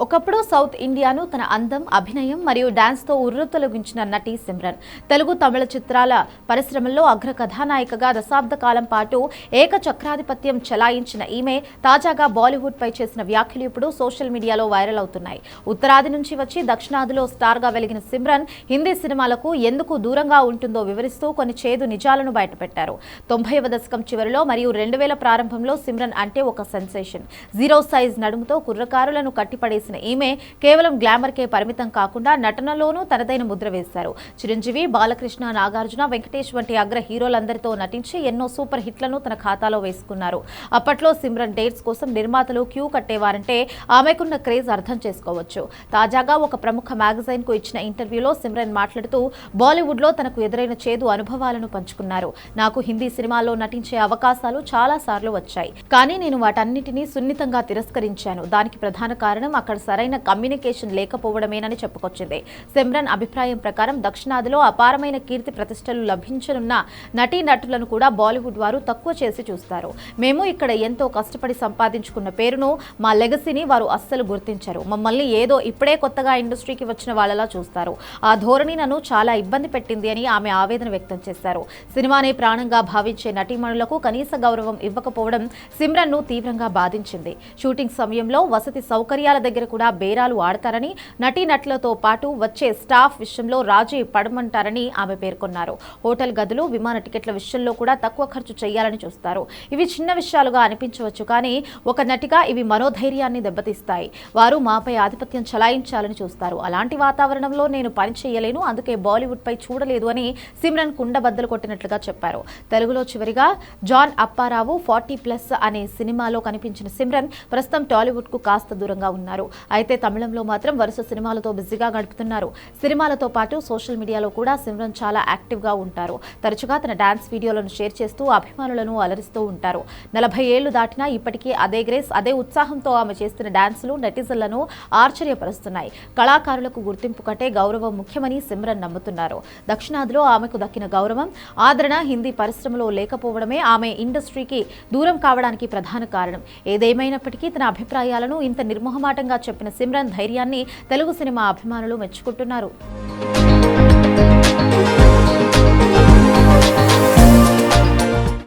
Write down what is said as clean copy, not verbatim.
ఒకప్పుడు సౌత్ ఇండియాను తన అందం, అభినయం మరియు డాన్స్తో ఉర్రూతలొగించిన నటి సిమ్రన్. తెలుగు, తమిళ చిత్రాల పరిశ్రమల్లో అగ్ర కథానాయికగా దశాబ్ద కాలం పాటు ఏకచక్రాధిపత్యం చెలాయించిన ఈమె తాజాగా బాలీవుడ్పై చేసిన వ్యాఖ్యలు ఇప్పుడు సోషల్ మీడియాలో వైరల్ అవుతున్నాయి. ఉత్తరాది నుంచి వచ్చి దక్షిణాదిలో స్టార్గా వెలిగిన సిమ్రన్ హిందీ సినిమాలకు ఎందుకు దూరంగా ఉంటుందో వివరిస్తూ కొన్ని చేదు నిజాలను బయటపెట్టారు. 90వ దశకం చివరిలో మరియు 2000 ప్రారంభంలో సిమ్రన్ అంటే ఒక సెన్సేషన్. జీరో సైజ్ నడుముతో కుర్రకారులను కట్టిపడేసి ఈమె కేవలం గ్లామర్ కే పరిమితం కాకుండా నటనలోనూ తనదైన ముద్ర వేశారు. చిరంజీవి, బాలకృష్ణ, నాగార్జున, వెంకటేష్ వంటి అగ్ర హీరోలందరితో నటించి ఎన్నో సూపర్ హిట్లను తన ఖాతాలో వేసుకున్నారు. అప్పట్లో సిమ్రన్ డేట్స్ కోసం నిర్మాతలు క్యూ కట్టేవారంటే ఆమెకున్న క్రేజ్ అర్థం చేసుకోవచ్చు. తాజాగా ఒక ప్రముఖ మ్యాగజైన్ కు ఇచ్చిన ఇంటర్వ్యూలో సిమ్రన్ మాట్లాడుతూ బాలీవుడ్ లో తనకు ఎదురైన చేదు అనుభవాలను పంచుకున్నారు. నాకు హిందీ సినిమాల్లో నటించే అవకాశాలు చాలా సార్లు వచ్చాయి, కానీ నేను వాటన్నిటినీ సున్నితంగా తిరస్కరించాను. దానికి ప్రధాన కారణం అక్కడ సరైన కమ్యూనికేషన్ లేకపోవడమేనని చెప్పుకొచ్చింది. సిమ్రన్ అభిప్రాయం ప్రకారం దక్షిణాదిలో అపారమైన కీర్తి ప్రతిష్టలు లభించనున్న నటీనటులను కూడా బాలీవుడ్ వారు తక్కువ చేసి చూస్తారు. మేము ఇక్కడ ఎంతో కష్టపడి సంపాదించుకున్న పేరును, మా లెగసీని వారు అస్సలు గుర్తించరు. మమ్మల్ని ఏదో ఇప్పుడే కొత్తగా ఇండస్ట్రీకి వచ్చిన వాళ్ళలా చూస్తారు. ఆ ధోరణి నన్ను చాలా ఇబ్బంది పెట్టింది అని ఆమె ఆవేదన వ్యక్తం చేశారు. సినిమానే ప్రాణంగా భావించే నటీమణులకు కనీస గౌరవం ఇవ్వకపోవడం సిమ్రన్ ను తీవ్రంగా బాధించింది. షూటింగ్ సమయంలో వసతి సౌకర్యాల దగ్గర కూడా బేరాలు ఆడతారని, నటీనటులతో పాటు వచ్చే స్టాఫ్ విషయంలో రాజీ పడమంటారని ఆమె పేర్కొన్నారు. హోటల్ గదులు, విమాన టికెట్ల విషయంలో కూడా తక్కువ ఖర్చు చేయాలని చూస్తారు. ఇవి చిన్న విషయాలుగా అనిపించవచ్చు, కానీ ఒక నటిగా ఇవి మనోధైర్యాన్ని దెబ్బతీస్తాయి. వారు మాపై ఆధిపత్యం చలాయించాలని చూస్తారు. అలాంటి వాతావరణంలో నేను పని చేయలేను, అందుకే బాలీవుడ్ పై చూడలేదు అని సిమ్రన్ కుండబద్దలు కొట్టినట్లుగా చెప్పారు. తెలుగులో చివరిగా జాన్ అప్పారావు 40+ అనే సినిమాలో కనిపించిన సిమ్రన్ ప్రస్తుతం టాలీవుడ్ కు కాస్త దూరంగా ఉన్నారు. అయితే తమిళంలో మాత్రం వరుస సినిమాలతో బిజీగా గడుపుతున్నారు. సినిమాలతో పాటు సోషల్ మీడియాలో కూడా సిమ్రన్ చాలా యాక్టివ్ గా ఉంటారు. తరచుగా తన డాన్స్ వీడియోలను షేర్ చేస్తూ అభిమానులను అలరిస్తూ ఉంటారు. 40 ఏళ్లు దాటినా ఇప్పటికీ అదే గ్రేస్, అదే ఉత్సాహంతో ఆమె చేస్తున్న డాన్సులు నెటిజన్లను ఆశ్చర్యపరుస్తున్నాయి. కళాకారులకు గుర్తింపు కంటే గౌరవం ముఖ్యమని సిమ్రన్ నమ్ముతున్నారు. దక్షిణాదిలో ఆమెకు దక్కిన గౌరవం, ఆదరణ హిందీ పరిశ్రమలో లేకపోవడమే ఆమె ఇండస్ట్రీకి దూరం కావడానికి ప్రధాన కారణం. ఏదేమైనప్పటికీ తన అభిప్రాయాలను ఇంత నిర్మోహమాటంగా చెప్పిన సిమ్రన్ ధైర్యాన్ని తెలుగు సినిమా అభిమానులు మెచ్చుకుంటున్నారు.